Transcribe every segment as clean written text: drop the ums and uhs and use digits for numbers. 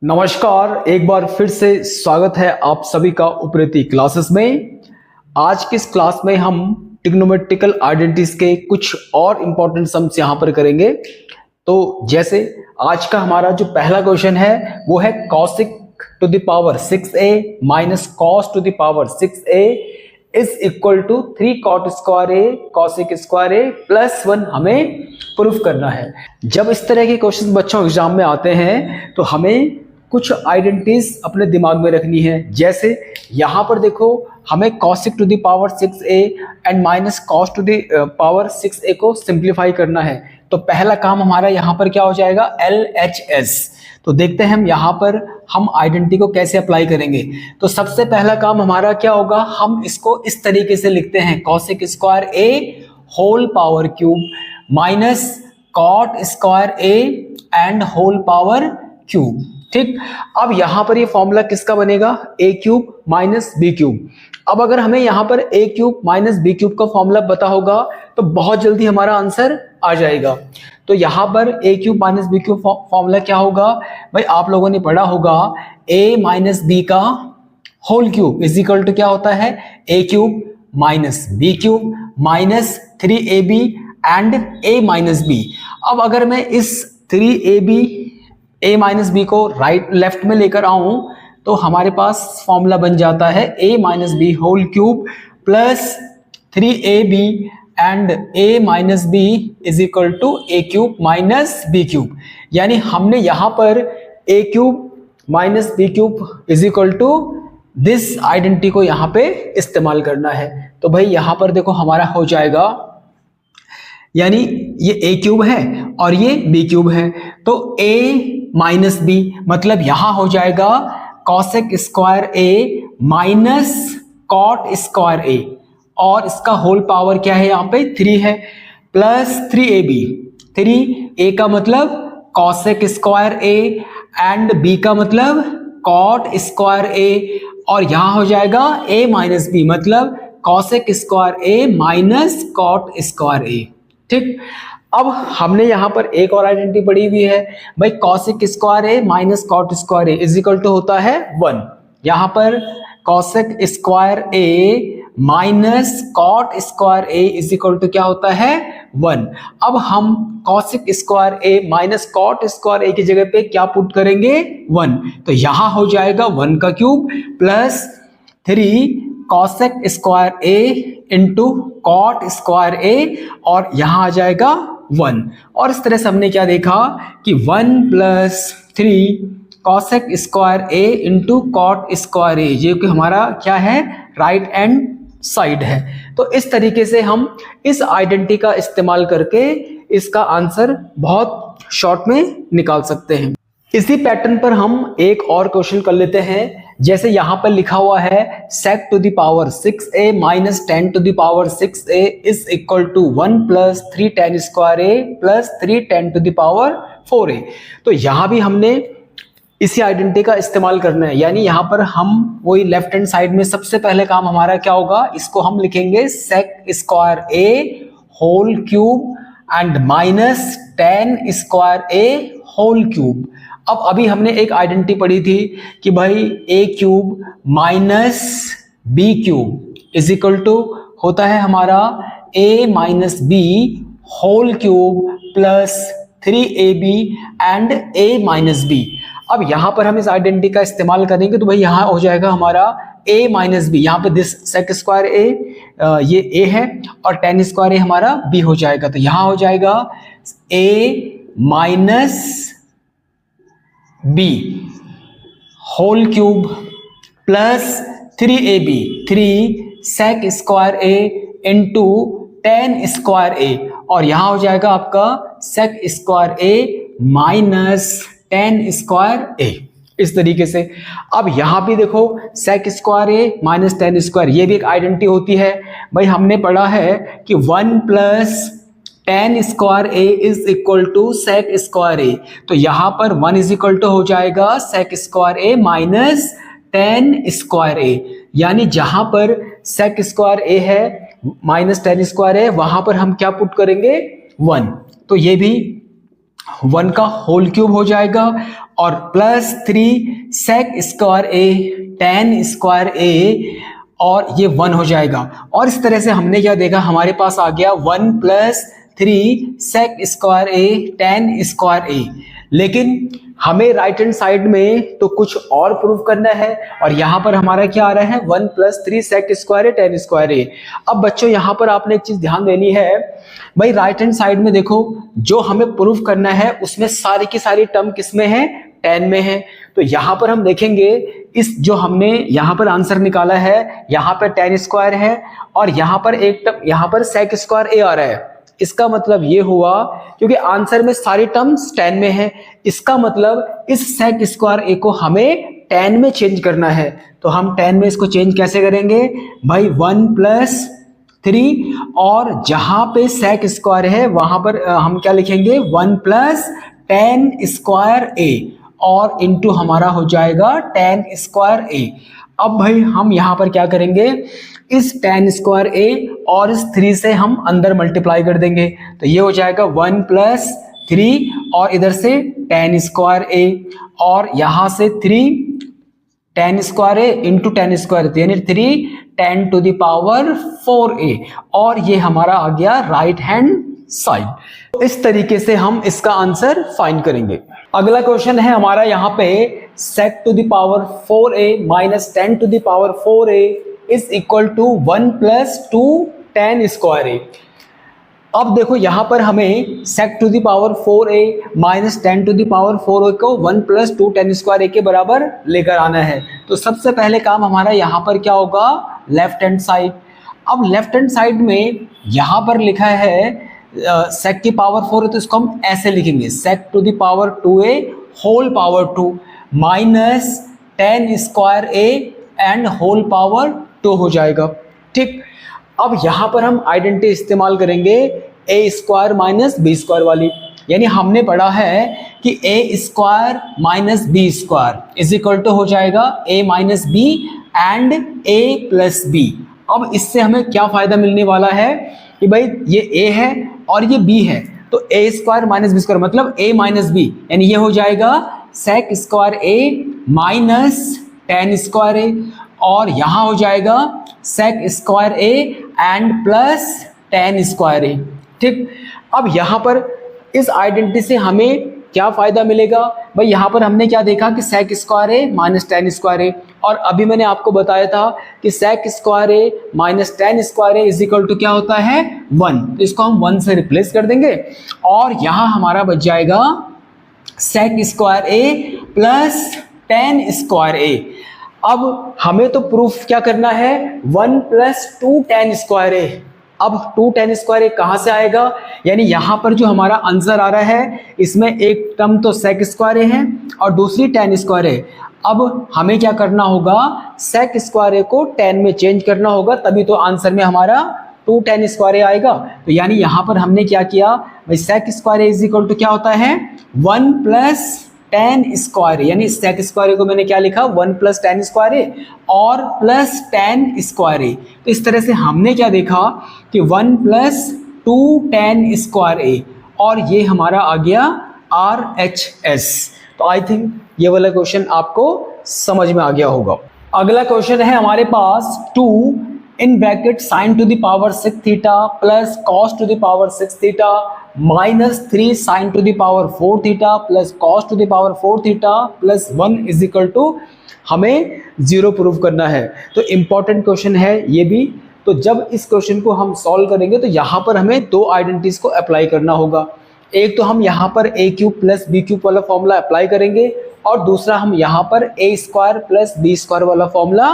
नमस्कार, एक बार फिर से स्वागत है आप सभी का उपरीति क्लासेस में। आज की इस क्लास में हम ट्रिग्नोमेट्रिकल आइडेंटिटीज के कुछ और इंपॉर्टेंट सम्स यहां पर करेंगे। तो जैसे आज का हमारा जो पहला क्वेश्चन है वो है cosec to the power 6a minus cos to the power 6a is equal to 3 cot square a cosec square a plus 1 हमें प्रूफ करना है। जब इस तरह के क्वेश्चन बच्चों एग्जाम में आते हैं तो हमें कुछ आइडेंटिटीज अपने दिमाग में रखनी है। जैसे यहां पर देखो, हमें cosec to the power 6a and minus cos to the power 6a को सिंप्लीफाई करना है। तो पहला काम हमारा यहां पर क्या हो जाएगा, LHS। तो देखते हैं हम यहां पर हम आइडेंटिटी को कैसे अप्लाई करेंगे। तो सबसे पहला काम हमारा क्या होगा, हम इसको इस तरीके से लिखते हैं cosec square a whole power cube minus cot square a and whole power cube. ठीक, अब यहां पर ये फॉर्मूला किसका बनेगा, a cube minus b cube. अब अगर हमें यहां पर a cube minus b cube का फॉर्मूला पता होगा तो बहुत जल्दी हमारा आंसर आ जाएगा। तो यहां पर a cube minus b cube formula क्या होगा भाई, आप लोगों ने पढ़ा होगा a माइनस बी का whole cube is equal to क्या होता है, a cube minus b cube minus 3ab and a minus b. अब अगर मैं इस 3ab a माइनस बी को लेफ्ट में लेकर आऊं तो हमारे पास फॉर्मूला बन जाता है a minus b whole cube plus 3ab and a minus b is equal to a cube minus b cube. यानी हमने यहां पर a cube minus b cube is equal to this identity को यहां पे इस्तेमाल करना है। तो भाई यहां पर देखो हमारा हो जाएगा, यानी ये a क्यूब है और ये b क्यूब है, तो a माइनस बी मतलब यहां हो जाएगा cosec square a minus cot square a और इसका होल पावर क्या है, यहाँ पे 3 है, प्लस 3ab। 3a का मतलब cosec square a and b का मतलब cot स्क्वायर a और यहां हो जाएगा a माइनस बी मतलब cosec square a minus cot square a। ठीक, अब हमने यहां पर एक और आइडेंटिटी पढ़ी हुई है भाई, cosec square a minus cot square a is equal to होता है 1। यहां पर cosec square a minus cot square a is equal to क्या होता है 1। अब हम cosec square a minus cot square a की जगह पे क्या पुट करेंगे 1, तो यहां हो जाएगा 1 का cube plus 3 cosec square a into cot square a और यहां आ जाएगा 1। और इस तरह से हमने क्या देखा कि 1 plus 3 cosec square a into cot square a, ये कि हमारा क्या है राइट हैंड साइड है। तो इस तरीके से हम इस आइडेंटिटी का इस्तेमाल करके इसका आंसर बहुत शॉर्ट में निकाल सकते हैं। इसी पैटर्न पर हम एक और क्वेश्चन कर लेते हैं। जैसे यहां पर लिखा हुआ है sec to the power 6a minus 10 to the power 6a is equal to 1 plus 3 10 square a plus 3 10 to the power 4a। तो यहां भी हमने इसी आइडेंटिटी का इस्तेमाल करना है, यानी यहां पर हम वही लेफ्ट हैंड साइड में सबसे पहले काम हमारा क्या होगा, इसको हम लिखेंगे sec square a whole cube and minus 10 square a whole cube. अब अभी हमने एक आइडेंटिटी पढ़ी थी कि भाई a cube minus b cube is equal to होता है हमारा a minus b whole cube plus 3ab and a minus b. अब यहां पर हम इस आइडेंटिटी का इस्तेमाल करेंगे तो भाई यहां हो जाएगा हमारा a माइनस बी, यहाँ पे दिस sec स्क्वायर a ये a है और 10 स्क्वायर a हमारा b हो जाएगा। तो यहां हो जाएगा a minus b whole cube plus 3ab 3 sec square a into 10 square a और यहां हो जाएगा आपका sec square a minus 10 square a। इस तरीके से अब यहां भी देखो sec square a minus 10 square, ये भी एक आइडेंटिटी होती है भाई। हमने पढ़ा है कि 1 plus 10 square a is equal to sec square a, तो यहां पर 1 इज इक्वल टू हो जाएगा sec square a minus 10 square a। यानी जहां पर sec स्क्वायर a है माइनस 10 स्क्वायर a, वहां पर हम क्या पुट करेंगे 1। तो ये भी 1 का होल क्यूब हो जाएगा और प्लस 3 सेक स्क्वायर ए tan स्क्वायर ए और ये 1 हो जाएगा। और इस तरह से हमने क्या देखा, हमारे पास आ गया 1 प्लस 3 सेक स्क्वायर ए tan स्क्वायर ए। लेकिन हमें राइट हैंड साइड में तो कुछ और प्रूव करना है और यहाँ पर हमारा क्या आ रहा है 1 plus 3 sec square A tan square a. अब बच्चों यहाँ पर आपने एक चीज ध्यान देनी है भाई, राइट हैंड साइड में देखो जो हमें प्रूफ करना है उसमें सारी की सारी टर्म किसमें है, tan में है। तो यहाँ पर हम देखेंगे इस जो हमने यहाँ पर आंसर निकाला है, यहाँ पर tan स्क्वायर है और यहाँ पर एक टर्म यहाँ पर सेक स्क्वायर ए आ रहा है। इसका मतलब ये हुआ क्योंकि आंसर में सारी टर्म्स tan में है, इसका मतलब इस सेक स्क्वायर ए को हमें tan में चेंज करना है। तो हम tan में इसको चेंज कैसे करेंगे भाई, 1 प्लस 3 और जहां पे सेक स्क्वायर है वहां पर हम क्या लिखेंगे 1 प्लस tan स्क्वायर ए और इंटू हमारा हो जाएगा tan स्क्वायर ए। अब भाई हम यहां पर क्या करेंगे, इस tan स्क्वायर ए और इस 3 से हम अंदर मल्टीप्लाई कर देंगे तो ये हो जाएगा 1 प्लस 3 और इधर से tan स्क्वायर ए और यहां से 3 tan स्क्वायर ए इंटू tan स्क्वायर यानी 3 10 टू द पावर 4a और ये हमारा आ गया राइट हैंड साइड। इस तरीके से हम इसका आंसर फाइंड करेंगे। अगला क्वेश्चन है हमारा यहाँ पे sec to the power 4a minus 10 to the power 4a is equal to 1 plus 2 tan square a. अब देखो यहाँ पर हमें sec to the power 4a minus 10 to the power 4a को 1 प्लस 2 tan स्क्वायर ए के बराबर लेकर आना है। तो सबसे पहले काम हमारा यहाँ पर क्या होगा, लेफ्ट हैंड साइड। अब लेफ्ट हैंड साइड में यहाँ पर लिखा है sec की पावर 4 है तो इसको हम ऐसे लिखेंगे sec to the power 2a whole power 2 minus tan square a and whole power 2 हो जाएगा। ठीक, अब यहां पर हम आइडेंटिटी इस्तेमाल करेंगे a square minus b square वाली, यानी हमने पढ़ा है कि a square minus b square is equal to हो जाएगा a minus b and a plus b. अब इससे हमें क्या फायदा मिलने वाला है कि भाई ये a है और ये b है तो a square minus b square मतलब a माइनस बी, यानी ये हो जाएगा sec square a minus tan square a और यहां हो जाएगा sec square a and plus tan square a। ठीक, अब यहां पर इस आइडेंटिटी से हमें क्या फायदा मिलेगा भाई, यहां पर हमने क्या देखा कि sec square a minus tan square a और अभी मैंने आपको बताया था कि sec square a minus tan square a is equal to क्या होता है 1, तो इसको हम 1 से रिप्लेस कर देंगे और यहां हमारा बच जाएगा sec square a plus tan square a। अब हमें तो प्रूफ क्या करना है 1 प्लस 2 tan स्क्वायर a। अब 2 tan स्क्वायर a कहां से आएगा, यानी यहां पर जो हमारा आंसर आ रहा है इसमें एक टर्म तो sec स्क्वायर a है और दूसरी tan स्क्वायर a। अब हमें क्या करना होगा, sec स्क्वायर a को tan में चेंज करना होगा तभी तो आंसर में हमारा 2 tan स्क्वायर a आएगा। तो यानी यहां पर हमने क्या किया भाई, sec square a is equal to क्या होता है 1 प्लस tan स्क्वायर, यानी sec स्क्वायर को मैंने क्या लिखा 1 प्लस tan स्क्वायर ए और प्लस tan स्क्वायर ए। तो इस तरह से हमने क्या देखा कि 1 प्लस 2 tan स्क्वायर ए और ये हमारा आ गया RHS। तो आई थिंक ये वाला क्वेश्चन आपको समझ में आ गया होगा। अगला क्वेश्चन है हमारे पास 2 in bracket sin to the power 6 theta plus cos to the power 6 theta minus 3 sin to the power 4 theta plus cos to the power 4 theta plus 1 is equal to हमें 0 प्रूव करना है। तो important question है ये भी। तो जब इस क्वेश्चन को हम सॉल्व करेंगे तो यहाँ पर हमें 2 आइडेंटिटीज को अप्लाई करना होगा। एक तो हम यहाँ पर a cube plus b cube वाला फॉर्मूला अप्लाई करेंगे और दूसरा हम यहाँ पर a square plus b square वाला फॉर्मूला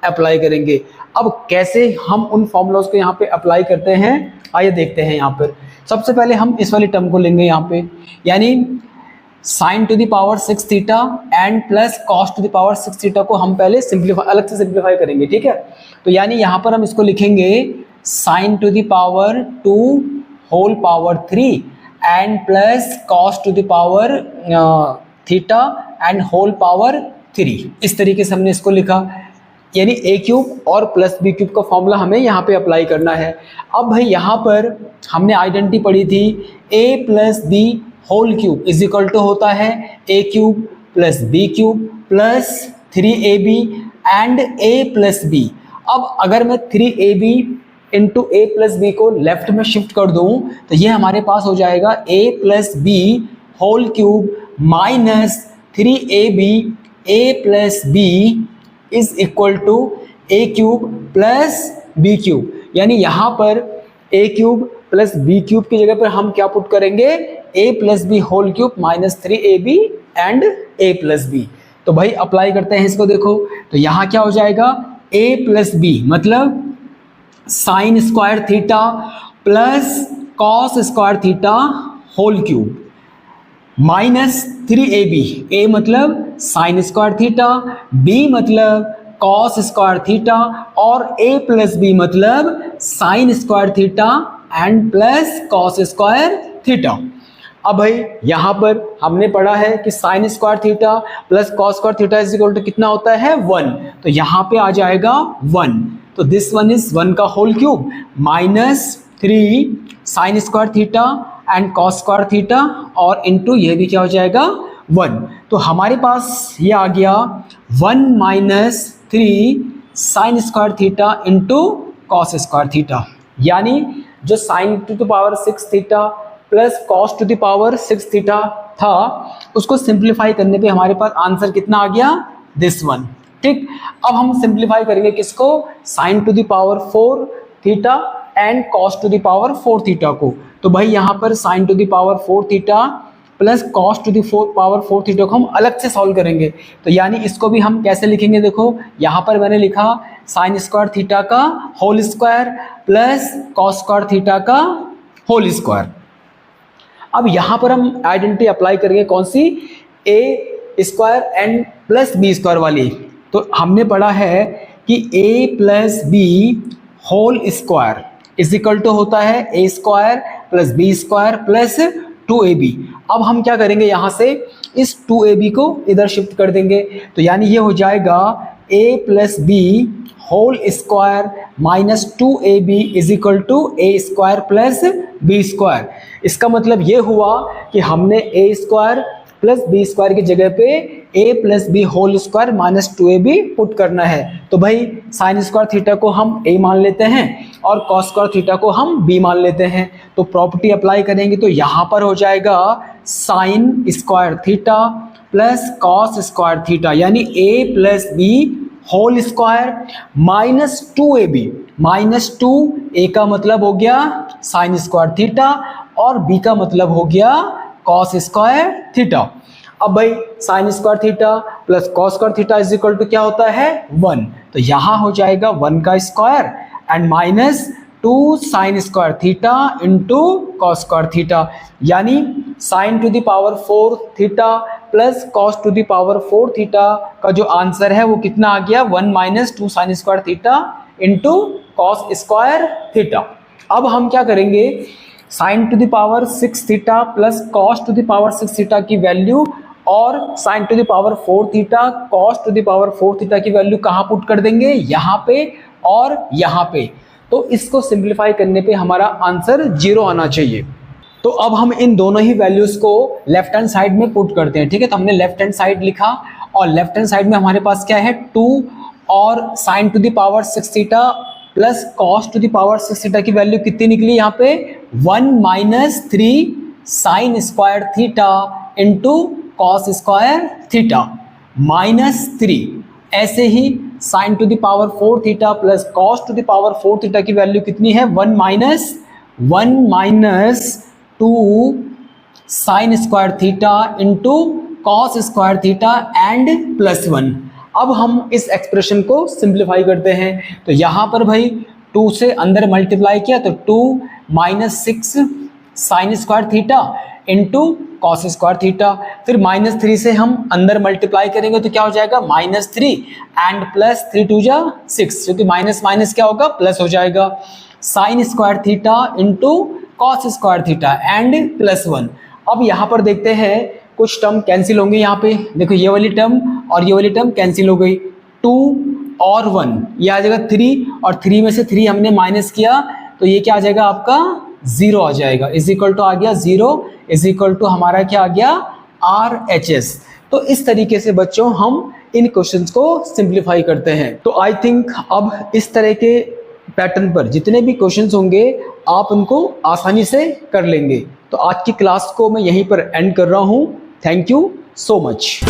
अप्लाई करेंगे। अब कैसे हम उन फॉर्मूलाज को यहाँ पे अप्लाई करते हैं आइए देखते हैं। यहाँ पर सबसे पहले हम इस वाली टर्म को लेंगे यहाँ पे, यानी sin to the power 6 theta and plus cos to the power 6 theta को हम पहले सिंप्लीफाई अलग से सिंप्लीफाई करेंगे। ठीक है, तो यानी यहाँ पर हम इसको लिखेंगे sin to the power 2 whole power 3 and plus cos to the power theta and whole power 3। इस तरीके से हमने इसको लिखा, यानी a क्यूब और प्लस बी क्यूब का फॉर्मूला हमें यहाँ पे अप्लाई करना है। अब भाई यहाँ पर हमने आइडेंटिटी पढ़ी थी a plus b whole cube is equal to होता है a cube plus b cube plus 3ab and a plus b. अब अगर मैं 3ab into a plus b को लेफ्ट में शिफ्ट कर दूं तो ये हमारे पास हो जाएगा a plus b whole cube minus 3ab a plus b is equal to a cube plus b cube. यानी यहाँ पर a cube plus b cube की जगह पर हम क्या पुट करेंगे, a plus b whole cube minus 3ab and a plus b. तो भाई अप्लाई करते हैं इसको, देखो तो यहाँ क्या हो जाएगा a प्लस बी मतलब sine square theta plus cos square theta whole cube minus 3ab, a मतलब साइन स्क्वायर थीटा, b मतलब कॉस स्क्वायर थीटा और a प्लस बी मतलब sine square theta and plus cos square theta. अब भाई यहाँ पर हमने पढ़ा है कि sine square theta plus cos square theta is equal to कितना होता है 1, तो यहाँ पे आ जाएगा 1, तो दिस वन इज 1 का whole cube minus 3 sine square theta and cos square theta और इनटू ये भी क्या हो जाएगा 1। तो हमारे पास ये आ गया 1 minus 3 sine square theta into cos square theta, यानी जो sign to the power 6 theta plus cos to the power 6 theta था उसको सिंप्लीफाई करने पे हमारे पास आंसर कितना आ गया, दिस वन। ठीक, अब हम सिंप्लीफाई करेंगे किसको, sign to the power 4 theta and cos to the power 4 theta को। तो भाई यहाँ पर sign to the power 4 theta plus cos to the power 4 theta को हम अलग से सॉल्व करेंगे। तो यानी इसको भी हम कैसे लिखेंगे, देखो यहाँ पर मैंने लिखा साइन स्क्वायर थीटा का whole square plus cos square theta का होल स्क्वायर। अब यहाँ पर हम आइडेंटिटी अप्लाई करेंगे कौन सी, a square and plus b square वाली। तो हमने पढ़ा है कि a plus b whole square is equal to होता है a square plus b square plus 2ab। अब हम क्या करेंगे, यहाँ से इस 2ab को इधर शिफ्ट कर देंगे, तो यानी ये हो जाएगा a plus b whole square minus 2ab is equal to a square plus b square. इसका मतलब ये हुआ कि हमने a square plus b square की जगह पे a plus b whole square minus 2ab put करना है। तो भाई साइन स्क्वायर थीटा को हम a मान लेते हैं और कॉस स्क्वायर थीटा को हम b मान लेते हैं। तो प्रॉपर्टी अप्लाई करेंगे तो यहाँ पर हो जाएगा sine square theta plus cos square theta, यानी a plus b whole square minus 2ab, minus 2 a का मतलब हो गया साइन स्क्वायर थीटा और b का मतलब हो गया कॉस स्क्वायर थीटा। अब भाई sine square theta plus cos square theta is equal to क्या होता है 1, तो यहाँ हो जाएगा 1 का square and minus 2 sine square theta into cos square theta, यानी sine to the power 4 theta plus cos to the power 4 theta का जो आंसर है वो कितना आ गया, 1 minus 2 sine square theta into cos square theta. अब हम क्या करेंगे, sine to the power 6 theta plus cos to the power 6 theta की वैल्यू और sine to the power 4 theta cos to the power 4 theta की वैल्यू कहाँ put कर देंगे, यहाँ पे और यहाँ पे। तो इसको सिंप्लीफाई करने पे हमारा आंसर 0 आना चाहिए। तो अब हम इन दोनों ही वैल्यूज को लेफ्ट हैंड साइड में पुट करते हैं। ठीक है, तो हमने लेफ्ट हैंड साइड लिखा और लेफ्ट हैंड साइड में हमारे पास क्या है 2 और sine to the power 6 theta plus cos to the power 6 theta की वैल्यू कितनी निकली यहाँ पे 1 minus 3 sine square theta into cos square theta minus 3। ऐसे ही sine to the power 4 theta plus cos to the power 4 theta की value कितनी है 1 minus 2 sine square theta into cos square theta and plus 1। अब हम इस expression को simplify करते हैं, तो यहाँ पर भाई 2 से अंदर मल्टीप्लाई किया तो 2 minus 6 sign square theta into cos square theta, फिर माइनस 3 से हम अंदर मल्टीप्लाई करेंगे तो क्या हो जाएगा माइनस 3 एंड प्लस 3 2 जा 6, क्योंकि माइनस माइनस क्या होगा प्लस हो जाएगा, sine square theta into cos square theta and plus 1। अब यहाँ पर देखते हैं कुछ टर्म कैंसिल होंगे, यहाँ पे देखो ये वाली टर्म और ये वाली टर्म कैंसिल हो गई, 2 और 1 ये आ जाएगा 3 और 3 में से 3 हमने माइनस किया तो ये क्या आ जाएगा आपका 0 आ जाएगा, इज इक्वल टू आ गया 0, इज इक्वल टू हमारा क्या आ गया RHS। तो इस तरीके से बच्चों हम इन क्वेश्चंस को सिंप्लीफाई करते हैं। तो आई थिंक अब इस तरह के पैटर्न पर जितने भी क्वेश्चंस होंगे आप उनको आसानी से कर लेंगे। तो आज की क्लास को मैं यहीं पर एंड कर रहा हूं। Thank you so much.